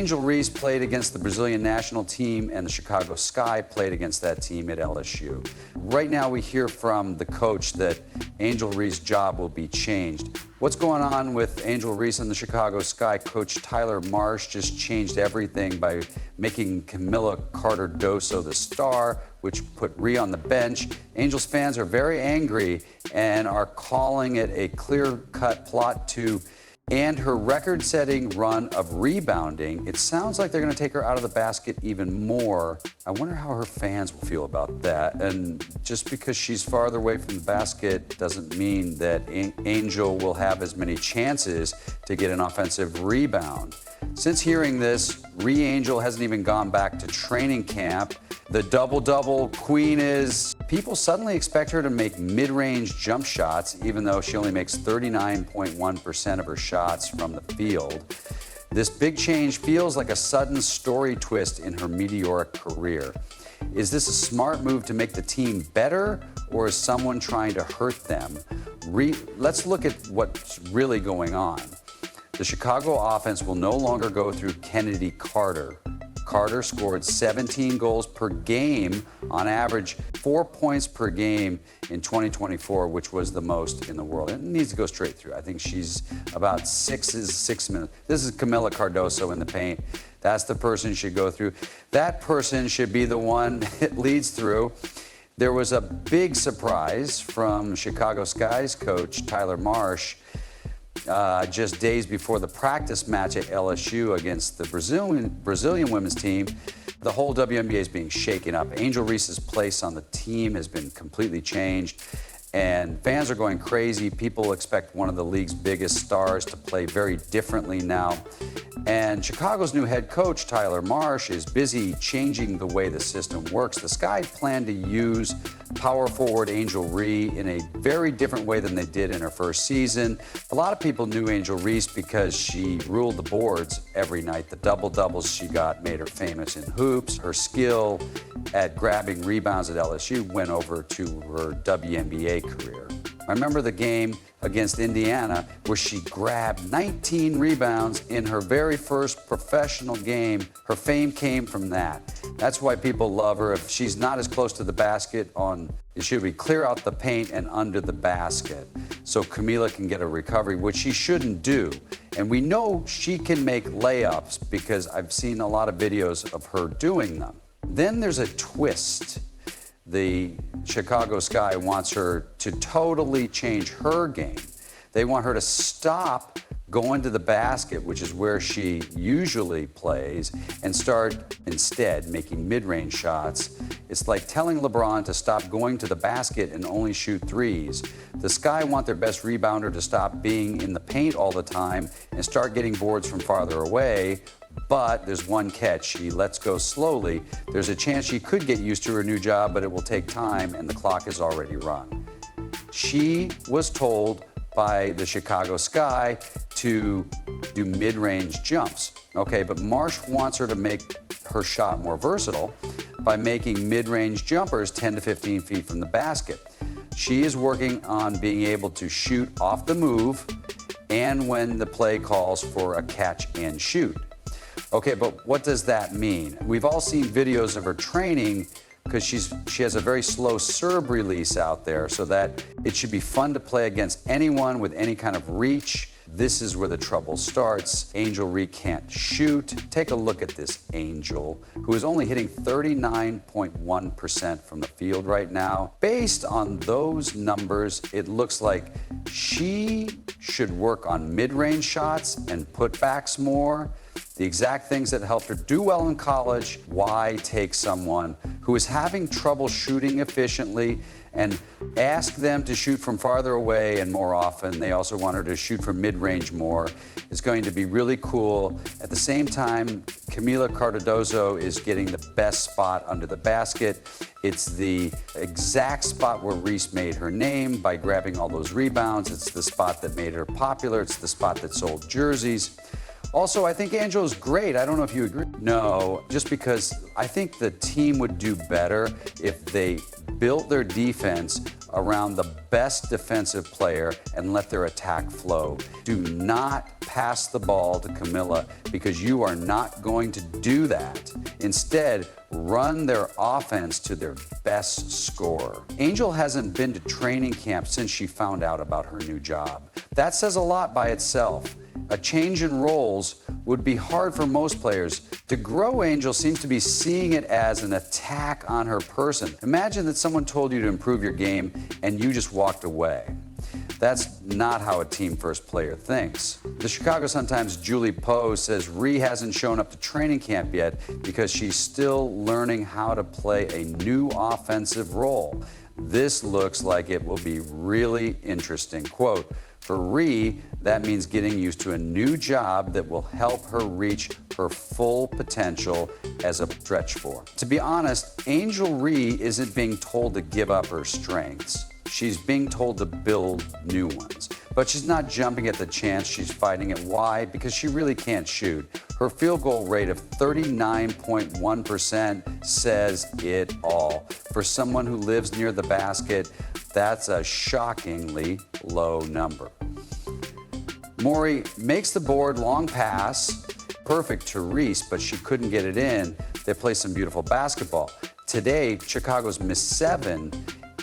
Angel Reese played against the Brazilian national team, and the Chicago Sky played against that team at LSU. Right now, we hear from the coach that Angel Reese's job will be changed. What's going on with Angel Reese and the Chicago Sky? Coach Tyler Marsh just changed everything by making Camila Cardoso the star, which put Ree on the bench. Angels fans are very angry and are calling it a clear-cut plot to end her record-setting run of rebounding. It sounds like they're going to take her out of the basket even more. I wonder how her fans will feel about that. And just because she's farther away from the basket doesn't mean that Angel will have as many chances to get an offensive rebound. Since hearing this, Ree Angel hasn't even gone back to training camp. The double-double queen is, people suddenly expect her to make mid-range jump shots, even though she only makes 39.1% of her shots from the field. This big change feels like a sudden story twist in her meteoric career. Is this a smart move to make the team better, or is someone trying to hurt them? Let's look at what's really going on. The Chicago offense will no longer go through Kennedy Carter. Carter scored 17 goals per game, on average 4 points per game in 2024, which was the most in the world. It needs to go straight through. I think she's about 6 minutes. This is Camila Cardoso in the paint. That's the person you should go through. That person should be the one it leads through. There was a big surprise from Chicago Sky's coach, Tyler Marsh, just days before the practice match at LSU against the Brazilian women's team. The whole WNBA is being shaken up. Angel Reese's place on the team has been completely changed, and fans are going crazy. People expect one of the league's biggest stars to play very differently now. And Chicago's new head coach, Tyler Marsh, is busy changing the way the system works. The Sky plan to use power forward Angel Reese in a very different way than they did in her first season. A lot of people knew Angel Reese because she ruled the boards every night. The double-doubles she got made her famous in hoops. Her skill at grabbing rebounds at LSU went over to her WNBA career. I remember the game against Indiana where she grabbed 19 rebounds in her very first professional game. Her fame came from that. That's why people love her. If she's not as close to the basket, it should be clear out the paint and under the basket so Camila can get a recovery, which she shouldn't do. And we know she can make layups because I've seen a lot of videos of her doing them. Then there's a twist. The Chicago Sky wants her to totally change her game. They want her to stop going to the basket, which is where she usually plays, and start instead making mid-range shots. It's like telling LeBron to stop going to the basket and only shoot threes. The Sky want their best rebounder to stop being in the paint all the time and start getting boards from farther away. But there's one catch. She lets go slowly. There's a chance she could get used to her new job, but it will take time, and the clock is already run. She was told by the Chicago Sky to do mid-range jumps. Okay, but Marsh wants her to make her shot more versatile by making mid-range jumpers 10 to 15 feet from the basket. She is working on being able to shoot off the move and when the play calls for a catch and shoot. Okay, but what does that mean? We've all seen videos of her training because she has a very slow serve release out there, so that it should be fun to play against anyone with any kind of reach. This is where the trouble starts. Angel Reese can't shoot. Take a look at this Angel, who is only hitting 39.1% from the field right now. Based on those numbers, it looks like she should work on mid-range shots and putbacks more. The exact things that helped her do well in college. Why take someone who is having trouble shooting efficiently and ask them to shoot from farther away and more often? They also want her to shoot from mid-range more. It's going to be really cool. At the same time, Camila Cardoso is getting the best spot under the basket. It's the exact spot where Reese made her name by grabbing all those rebounds. It's the spot that made her popular. It's the spot that sold jerseys. Also, I think Angel's great. I don't know if you agree. No, just because I think the team would do better if they built their defense around the best defensive player and let their attack flow. Do not pass the ball to Camilla because you are not going to do that. Instead, run their offense to their best scorer. Angel hasn't been to training camp since she found out about her new job. That says a lot by itself. A change in roles would be hard for most players. To grow, Angel seems to be seeing it as an attack on her person. Imagine that someone told you to improve your game and you just walked away. That's not how a team-first player thinks. The Chicago Sun-Times' Julie Poe says Reese hasn't shown up to training camp yet because she's still learning how to play a new offensive role. This looks like it will be really interesting. Quote, for Reese, that means getting used to a new job that will help her reach her full potential as a stretch four. To be honest, Angel Reese isn't being told to give up her strengths. She's being told to build new ones. But she's not jumping at the chance, she's fighting it. Why? Because she really can't shoot. Her field goal rate of 39.1% says it all. For someone who lives near the basket, that's a shockingly low number. Maury makes the board, long pass, perfect to Reese, but she couldn't get it in. They play some beautiful basketball. Today, Chicago's Miss 7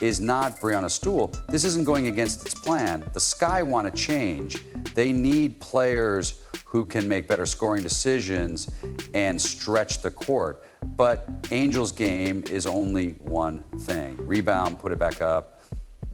is not Breanna Stewart. This isn't going against its plan. The Sky want to change. They need players who can make better scoring decisions and stretch the court. But Angel's game is only one thing. Rebound, put it back up,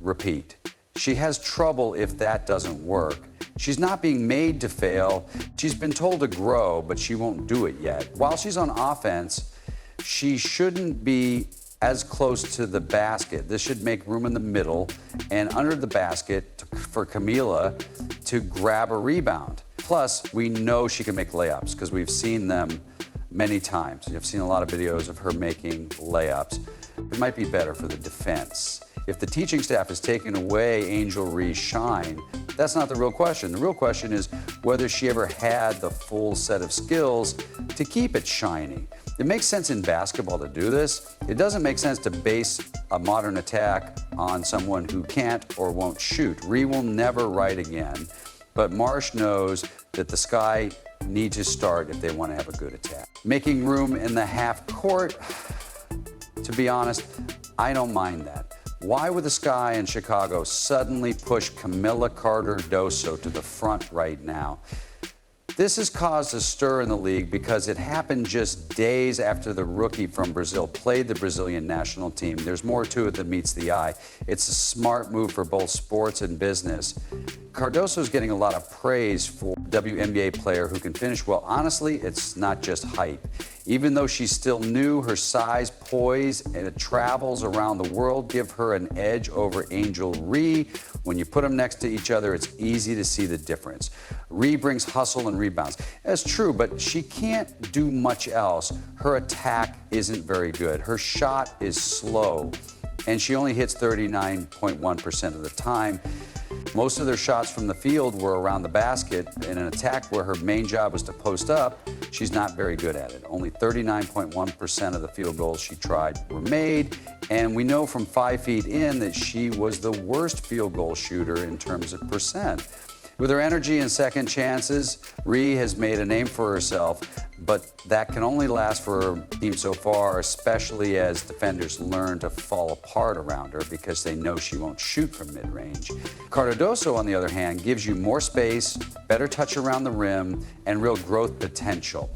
repeat. She has trouble if that doesn't work. She's not being made to fail. She's been told to grow, but she won't do it yet. While she's on offense, she shouldn't be as close to the basket. This should make room in the middle and under the basket for Camila to grab a rebound. Plus, we know she can make layups because we've seen them many times. You've seen a lot of videos of her making layups. It might be better for the defense. If the teaching staff is taking away Angel Reese's shine, that's not the real question. The real question is whether she ever had the full set of skills to keep it shiny. It makes sense in basketball to do this. It doesn't make sense to base a modern attack on someone who can't or won't shoot. Reese will never write again, but Marsh knows that the Sky need to start if they want to have a good attack. Making room in the half court, to be honest, I don't mind that. Why would the Sky in Chicago suddenly push Camilla Cardoso to the front right now? This has caused a stir in the league because it happened just days after the rookie from Brazil played the Brazilian national team. There's more to it than meets the eye. It's a smart move for both sports and business. Cardoso is getting a lot of praise for a WNBA player who can finish well. Honestly, it's not just hype. Even though she's still new, her size, poise, and travels around the world give her an edge over Angel Reese. When you put them next to each other, it's easy to see the difference. Reese brings hustle and rebounds. That's true, but she can't do much else. Her attack isn't very good. Her shot is slow, and she only hits 39.1% of the time. Most of their shots from the field were around the basket. In an attack where her main job was to post up, she's not very good at it. Only 39.1% of the field goals she tried were made, and we know from 5 feet in that she was the worst field goal shooter in terms of percent. With her energy and second chances, Reese has made a name for herself, but that can only last for her team so far, especially as defenders learn to fall apart around her because they know she won't shoot from mid-range. Cardoso, on the other hand, gives you more space, better touch around the rim, and real growth potential.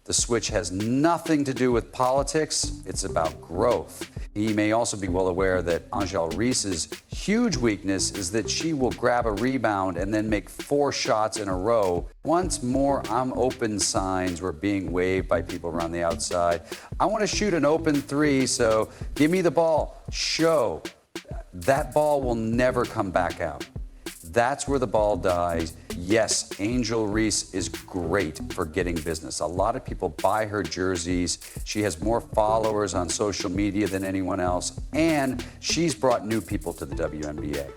The switch has nothing to do with politics, it's about growth. He may also be well aware that Angel Reese's huge weakness is that she will grab a rebound and then make 4 shots in a row. Once more I'm open signs were being waved by people around the outside. I want to shoot an open 3, so give me the ball. Show. That ball will never come back out. That's where the ball dies. Yes, Angel Reese is great for getting business. A lot of people buy her jerseys. She has more followers on social media than anyone else, and she's brought new people to the WNBA.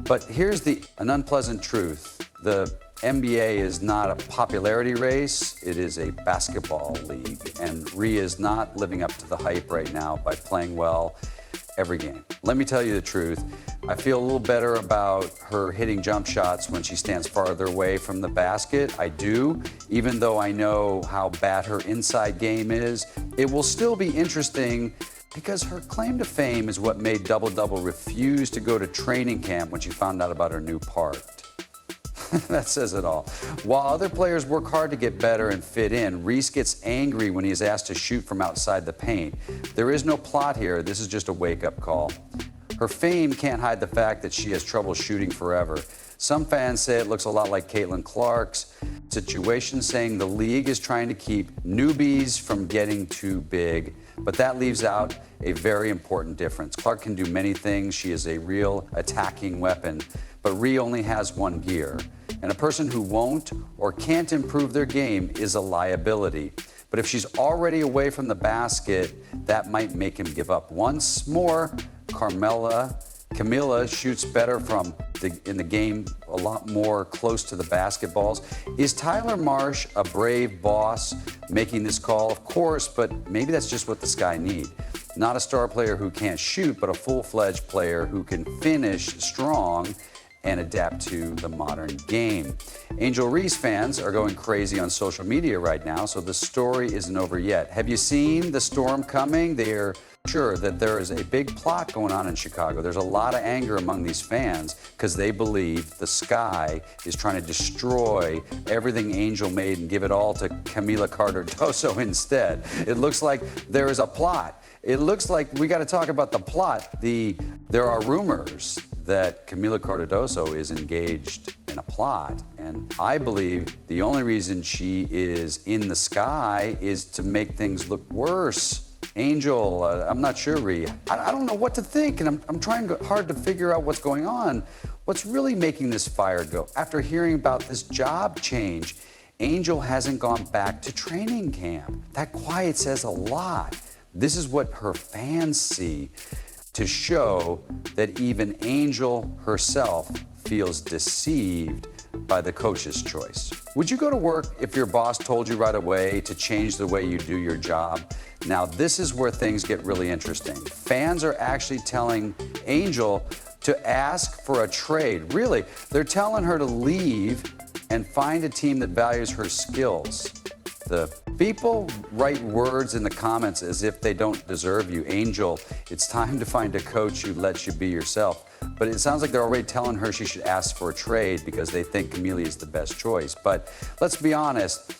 But here's an unpleasant truth. The NBA is not a popularity race, it is a basketball league. And Rhea is not living up to the hype right now by playing well every game. Let me tell you the truth. I feel a little better about her hitting jump shots when she stands farther away from the basket. I do, even though I know how bad her inside game is. It will still be interesting because her claim to fame is what made Double Double refuse to go to training camp when she found out about her new part. That says it all. While other players work hard to get better and fit in, Reese gets angry when he is asked to shoot from outside the paint. There is no plot here. This is just a wake-up call. Her fame can't hide the fact that she has trouble shooting forever. Some fans say it looks a lot like Caitlin Clark's situation, saying the league is trying to keep newbies from getting too big. But that leaves out a very important difference. Clark can do many things. She is a real attacking weapon. But Rhea only has one gear. And a person who won't or can't improve their game is a liability. But if she's already away from the basket, that might make him give up. Once more, Camila shoots better in the game, a lot more close to the basketballs. Is Tyler Marsh a brave boss making this call? Of course, but maybe that's just what the Sky need. Not a star player who can't shoot, but a full-fledged player who can finish strong and adapt to the modern game. Angel Reese fans are going crazy on social media right now, so the story isn't over yet. Have you seen the storm coming? They're sure that there is a big plot going on in Chicago. There's a lot of anger among these fans because they believe the Sky is trying to destroy everything Angel made and give it all to Cardoso instead. It looks like there is a plot. It looks like we got to talk about the plot. There are rumors that Cardoso is engaged in a plot, and I believe the only reason she is in the Sky is to make things look worse. Angel, I'm not sure, Rhea. I don't know what to think, and I'm trying hard to figure out what's going on. What's really making this fire go? After hearing about this job change, Angel hasn't gone back to training camp. That quiet says a lot. This is what her fans see to show that even Angel herself feels deceived by the coach's choice. Would you go to work if your boss told you right away to change the way you do your job? Now, this is where things get really interesting. Fans are actually telling Angel to ask for a trade. Really, they're telling her to leave and find a team that values her skills. The people write words in the comments as if they don't deserve you. Angel, it's time to find a coach who lets you be yourself. But it sounds like they're already telling her she should ask for a trade because they think Camila is the best choice. But let's be honest.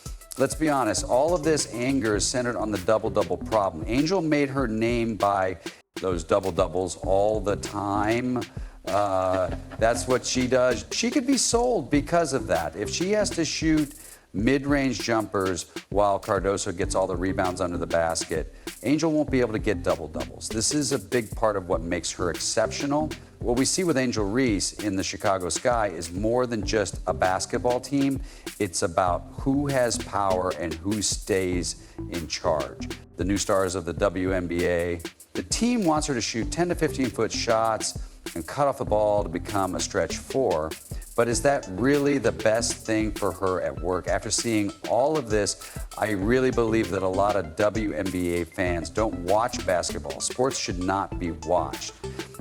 All of this anger is centered on the double-double problem. Angel made her name by those double-doubles all the time. That's what she does. She could be sold because of that. If she has to shoot mid-range jumpers while Cardoso gets all the rebounds under the basket, Angel won't be able to get double-doubles. This is a big part of what makes her exceptional. What we see with Angel Reese in the Chicago Sky is more than just a basketball team. It's about who has power and who stays in charge. The new stars of the WNBA. The team wants her to shoot 10 to 15-foot shots and cut off the ball to become a stretch four. But is that really the best thing for her at work? After seeing all of this, I really believe that a lot of WNBA fans don't watch basketball. Sports should not be watched.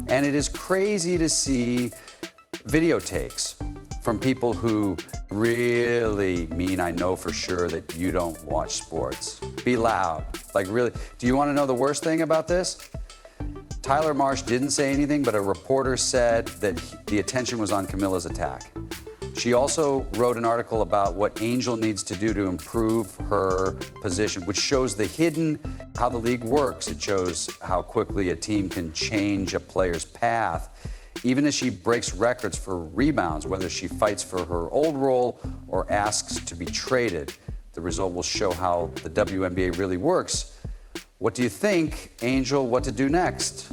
And it is crazy to see videotapes from people who really mean I know for sure that you don't watch sports. Be loud. Like, really, do you want to know the worst thing about this? Tyler Marsh didn't say anything, but a reporter said that the attention was on Camila's attack. She also wrote an article about what Angel needs to do to improve her position, which shows how the league works. It shows how quickly a team can change a player's path, even as she breaks records for rebounds, whether she fights for her old role or asks to be traded. The result will show how the WNBA really works. What do you think, Angel, what to do next?